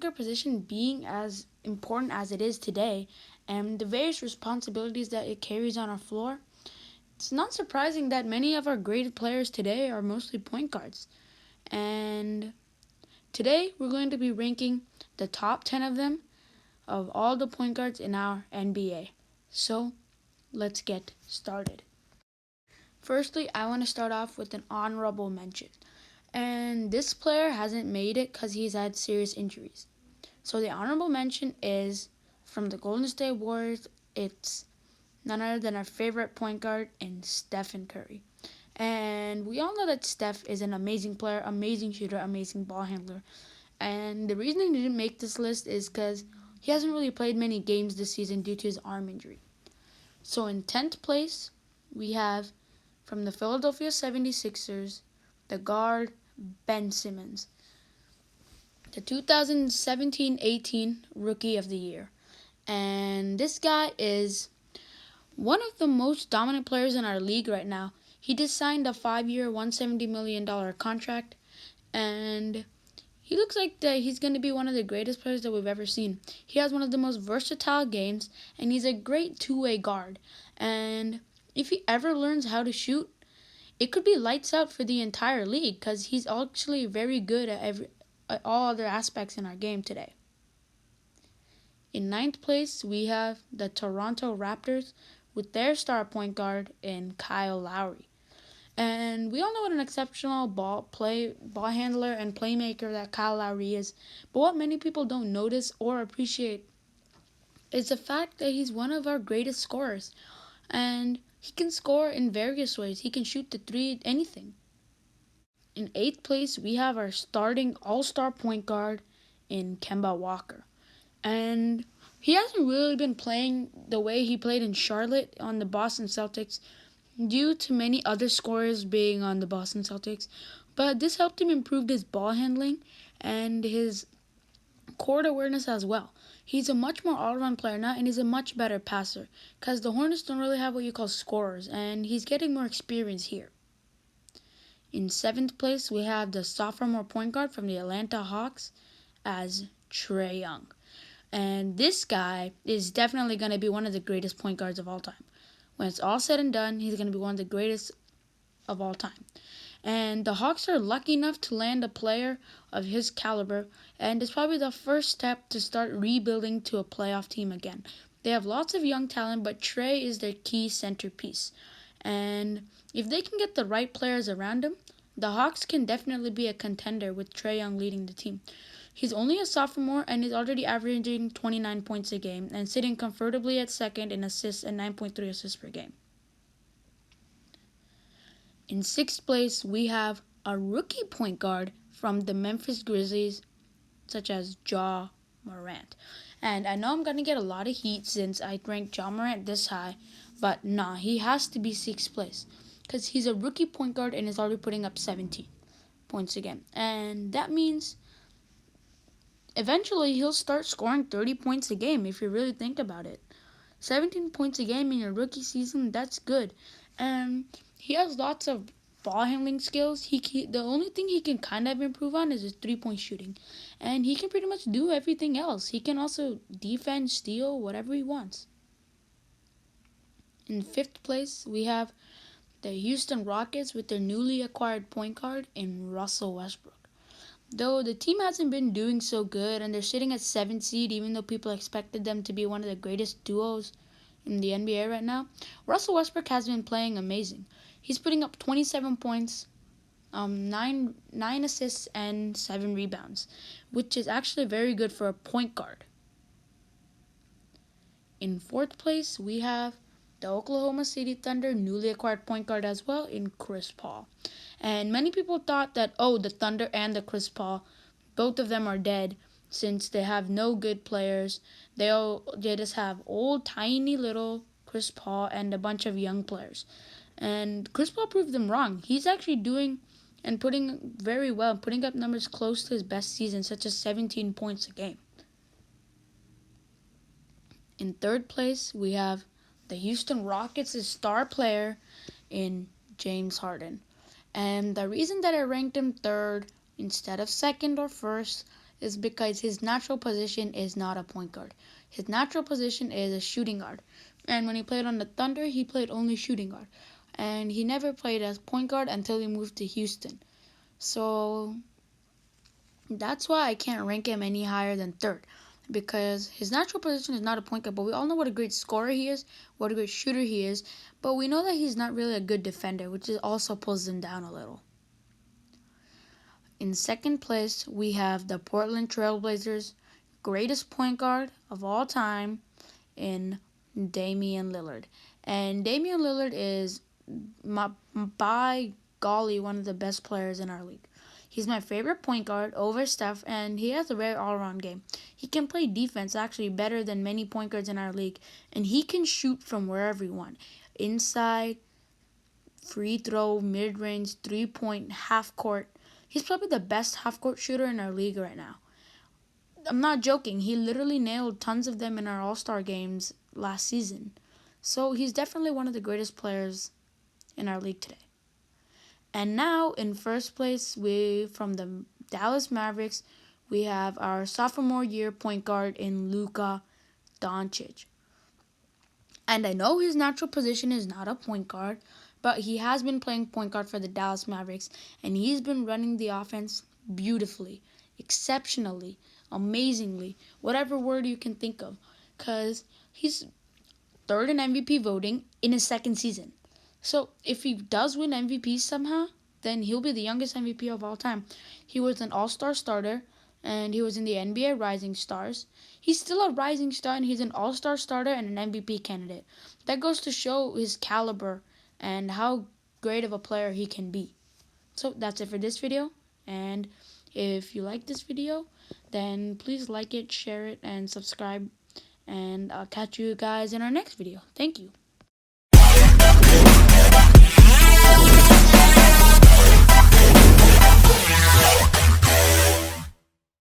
point guard position being as important as it is today and the various responsibilities that it carries on our floor, it's not surprising that many of our great players today are mostly point guards. And today we're going to be ranking the top 10 of them, of all the point guards in our NBA. So let's get started. Firstly, I want to start off with an honorable mention. And this player hasn't made it because he's had serious injuries. So the honorable mention is from the Golden State Warriors. It's none other than our favorite point guard in Stephen Curry. And we all know that Steph is an amazing player, amazing shooter, amazing ball handler. And the reason he didn't make this list is because he hasn't really played many games this season due to his arm injury. So in 10th place, we have from the Philadelphia 76ers, the guard Ben Simmons, the 2017-18 Rookie of the Year. And this guy is one of the most dominant players in our league right now. He just signed a 5-year, $170 million contract, and he looks like he's going to be one of the greatest players that we've ever seen. He has one of the most versatile games, and he's a great two-way guard. And if he ever learns how to shoot, it could be lights out for the entire league because he's actually very good at all other aspects in our game today. In 9th place, we have the Toronto Raptors with their star point guard in Kyle Lowry. And we all know what an exceptional ball handler and playmaker that Kyle Lowry is. But what many people don't notice or appreciate is the fact that he's one of our greatest scorers. And he can score in various ways. He can shoot the three, anything. In 8th place, we have our starting all-star point guard in Kemba Walker. And he hasn't really been playing the way he played in Charlotte on the Boston Celtics due to many other scorers being on the Boston Celtics. But this helped him improve his ball handling and his court awareness as well. He's a much more all-around player now, and he's a much better passer because the Hornets don't really have what you call scorers, and he's getting more experience here. In 7th place, we have the sophomore point guard from the Atlanta Hawks as Trae Young. And this guy is definitely going to be one of the greatest point guards of all time. When it's all said and done, he's going to be one of the greatest of all time. And the Hawks are lucky enough to land a player of his caliber, and it's probably the first step to start rebuilding to a playoff team again. They have lots of young talent, but Trae is their key centerpiece. And if they can get the right players around him, the Hawks can definitely be a contender with Trae Young leading the team. He's only a sophomore and is already averaging 29 points a game and sitting comfortably at second in assists and 9.3 assists per game. In 6th place, we have a rookie point guard from the Memphis Grizzlies, such as Ja Morant. And I know I'm going to get a lot of heat since I ranked Ja Morant this high, but nah, he has to be 6th place because he's a rookie point guard and is already putting up 17 points a game. And that means eventually he'll start scoring 30 points a game if you really think about it. 17 points a game in your rookie season, that's good. And he has lots of ball handling skills. The only thing he can kind of improve on is his three-point shooting. And he can pretty much do everything else. He can also defend, steal, whatever he wants. In 5th place, we have the Houston Rockets with their newly acquired point guard in Russell Westbrook. Though the team hasn't been doing so good and they're sitting at 7th seed even though people expected them to be one of the greatest duos in the NBA right now, Russell Westbrook has been playing amazing. He's putting up 27 points, 9 assists, and 7 rebounds, which is actually very good for a point guard. In 4th place, we have the Oklahoma City Thunder newly acquired point guard as well in Chris Paul. And many people thought that, the Thunder and the Chris Paul, both of them are dead since they have no good players. They just have old, tiny little Chris Paul and a bunch of young players. And Chris Paul proved them wrong. He's actually doing and putting very well, putting up numbers close to his best season, such as 17 points a game. In 3rd place, we have the Houston Rockets' star player in James Harden. And the reason that I ranked him 3rd instead of 2nd or 1st is because his natural position is not a point guard. His natural position is a shooting guard. And when he played on the Thunder, he played only shooting guard. And he never played as point guard until he moved to Houston. So that's why I can't rank him any higher than third. Because his natural position is not a point guard, but we all know what a great scorer he is, what a great shooter he is. But we know that he's not really a good defender, which also pulls him down a little. In second place, we have the Portland Trailblazers' greatest point guard of all time in Damian Lillard. And Damian Lillard is, by golly, one of the best players in our league. He's my favorite point guard over Steph, and he has a very all-around game. He can play defense actually better than many point guards in our league, and he can shoot from wherever you want. Inside, free throw, mid-range, three-point, half-court. He's probably the best half-court shooter in our league right now. I'm not joking. He literally nailed tons of them in our All-Star games last season. So he's definitely one of the greatest players in our league today. And now in first place, from the Dallas Mavericks, we have our sophomore year point guard in Luka Doncic. And I know his natural position is not a point guard, but he has been playing point guard for the Dallas Mavericks, and he's been running the offense beautifully, exceptionally, amazingly, whatever word you can think of, because he's third in MVP voting in his second season. So if he does win MVP somehow, then he'll be the youngest MVP of all time. He was an all-star starter, and he was in the NBA Rising Stars. He's still a rising star, and he's an all-star starter and an MVP candidate. That goes to show his caliber and how great of a player he can be. So that's it for this video, and if you like this video, then please like it, share it, and subscribe, and I'll catch you guys in our next video. Thank you.